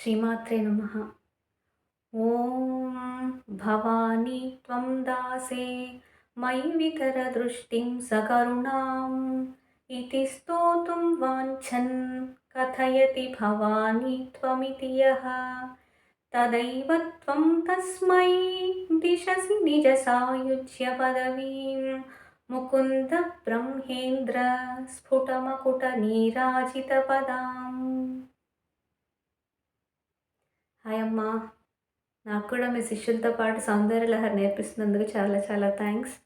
श्रीमात्रे नमः। ॐ भवानी त्वं दासे मयि वितरदृष्टिं सकरुणाम् इति स्तोतुं वाञ्छन् कथयति भवानी त्वमिति यः तदैव त्वं तस्मै दिशसि निजसायुज्य पदवीं मुकुन्द ब्रह्मेन्द्र स्फुटमकुटनीराजितपदाम्। హాయ్ అమ్మా, నాకు కూడా మీ శిష్యులతో పాటు సౌందర్యలహరి నేర్పిస్తున్నందుకు చాలా చాలా థ్యాంక్స్.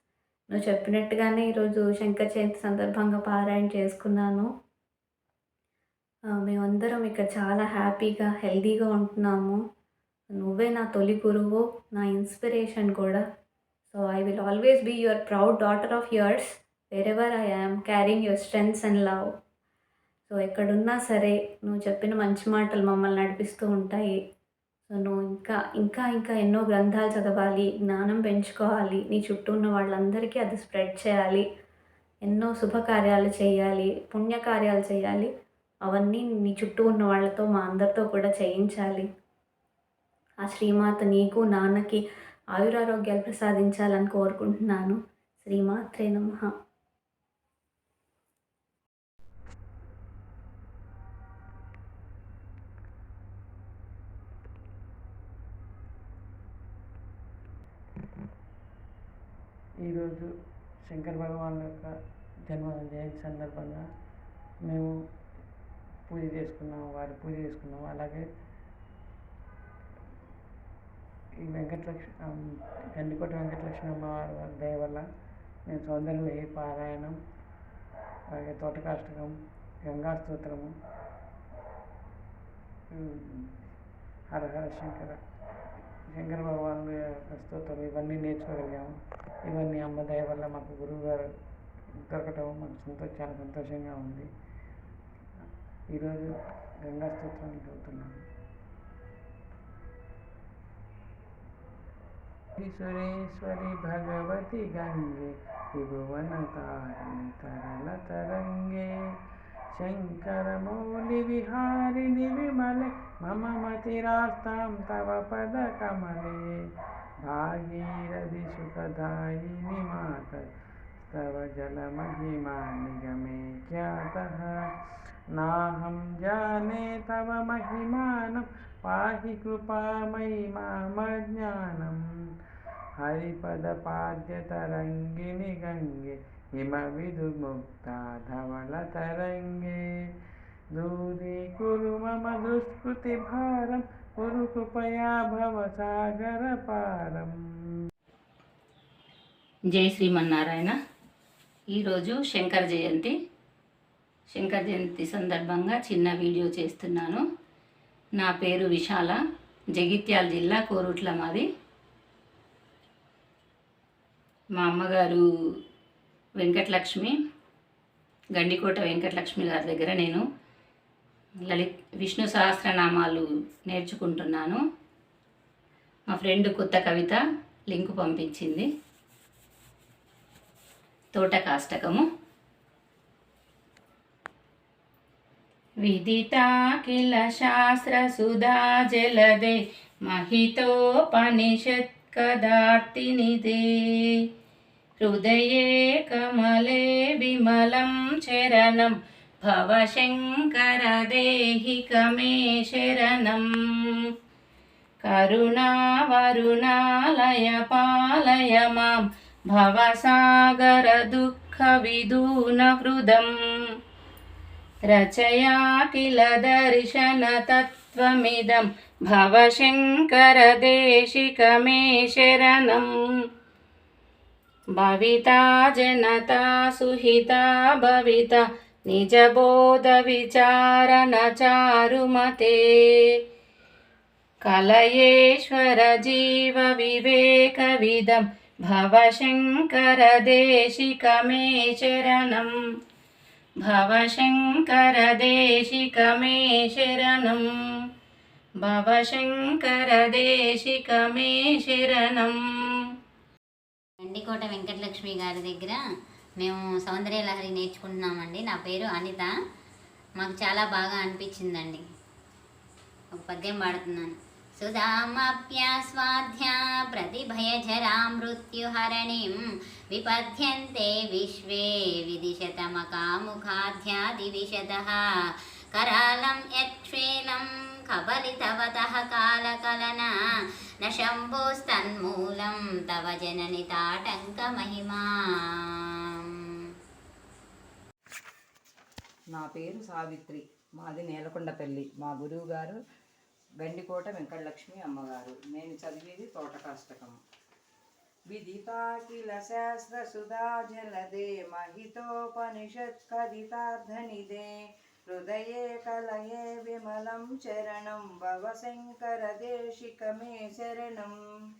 నువ్వు చెప్పినట్టుగానే ఈరోజు శంకర జయంతి సందర్భంగా పారాయణ చేసుకున్నాను. మేమందరం ఇక్కడ చాలా హ్యాపీగా హెల్తీగా ఉంటున్నాము. నువ్వే నా తొలి గురువు, నా ఇన్స్పిరేషన్ కూడా. So I will always be your proud daughter of yours wherever I am carrying your strengths and love. So ఎక్కడున్నా సరే నువ్వు చెప్పిన మంచి మాటలు మమ్మల్ని నడిపిస్తూ ఉంటాయి. సో నువ్వు ఇంకా ఎన్నో గ్రంథాలు చదవాలి, జ్ఞానం పెంచుకోవాలి, నీ చుట్టూ ఉన్న వాళ్ళందరికీ అది స్ప్రెడ్ చేయాలి, ఎన్నో శుభకార్యాలు చేయాలి, పుణ్యకార్యాలు చేయాలి. అవన్నీ నీ చుట్టూ ఉన్న వాళ్ళతో మా అందరితో కూడా చేయించాలి. ఆ శ్రీమాత నీకు నాన్నకి ఆయురారోగ్యాలు ప్రసాదించాలని కోరుకుంటున్నాను. శ్రీమాత్రే నమః. ఈరోజు శంకర భగవాన్ యొక్క జయంతి సందర్భంగా మేము పూజ చేసుకున్నాము, వారి పూజ చేసుకున్నాము. అలాగే ఈ గండికోట వెంకటలక్ష్మి అమ్మవారి దయ వల్ల మేము సౌందర్యలహరి పారాయణం, అలాగే తోటకాష్టకం, గంగా స్తోత్రము, హరహర శంకర భగవాను స్తోత్రం ఇవన్నీ నేర్చుకోగలిగాము. ఇవన్నీ అమ్మ దయ వల్ల మాకు గురువు గారు దొరకటం మాకు చాలా సంతోషంగా ఉంది. ఈరోజు గంగా స్తోత్రాన్ని చదువుతున్నాము. సురేశ్వరి భగవతి గంగే త్రిభువన తారిణి తరళ తరంగే శంకర మౌలి విహారిణి విమలే మమ మతిరాస్తాం తవ పద కమలే భాగీరథి సుఖదాయిని మాత తవ జల మహిమా నిగమే ఖ్యాతః నాహం జానే తవ మహిమానం పాహి కృపామయి మామజ్ఞానం హరిపద పాద్య తరంగిణి గంగే హిమ విదుముక్తా ధవళ తరంగే దూరీకురు మమ దుష్కృతి భారం కురు కృపయా భవ సాగర పారం. జై శ్రీమన్నారాయణ. ఈరోజు శంకర జయంతి సందర్భంగా చిన్న వీడియో చేస్తున్నాను. నా పేరు విశాల, జగిత్యాల జిల్లా కోరుట్ల మాది. మా అమ్మగారు వెంకటలక్ష్మి, గండికోట వెంకటలక్ష్మి గారి దగ్గర నేను విష్ణు సహస్రనామాలు నేర్చుకుంటున్నాను. మా ఫ్రెండ్ కొత్త కవిత లింకు పంపించింది. తోటకాష్టకము. విదితాఖిల శాస్త్ర సుధా జలదే మహితోపనిషత్కదార్తినిదే హృదయే కమలే విమలం చరణం భవశంకర దేహికమే శరణం కరుణావరుణాలయ పాలయ మాం భవసాగర దుఃఖ విదూన హృదం రచయాఖిల దర్శన తత్వమిదం భవశంకర దేశికమే శరణం భవితా జనతా సుహితా భవితా నిజబోధ విచారణ చారుమతే కలయేశ్వర జీవ వివేక విదం భవశంకర దేశికమే శరణం భవశంకర దేశికమే శరణం భవశంకర దేశికమే శరణం. గండికోట వెంకటలక్ష్మి గారి దగ్గర మేము సౌందర్యలహరి నేర్చుకుంటున్నామండి. నా పేరు అనిత. మాకు చాలా బాగా అనిపించిందండి. ఒక పద్యం పాడుతున్నాను. సుధామప్యాస్వాధ్యా ప్రతిభయజరా మృత్యుహరణిం విపద్యంతే విశ్వే విదిశతమకాముఖాధ్యాదివిశదః करालं यत्क्षेलं कबलितवतः कालकलना न शम्भोस्तन्मूलं तव जननि ताटङ्कमहिमा. నా పేరు సావిత్రి, మాది నేలకొండపల్లి. మా గురువు గారు గండికోట వెంకటలక్ష్మి అమ్మగారు. నేను చదివేది తోటకాష్టకం. విదితాకిల శాస్త్ర సుధా జలదే మహితోపనిషత్ కదితార్థనిదే హృదయే కలయే విమలం చరణం భవ శంకర దేశిక మే శరణం.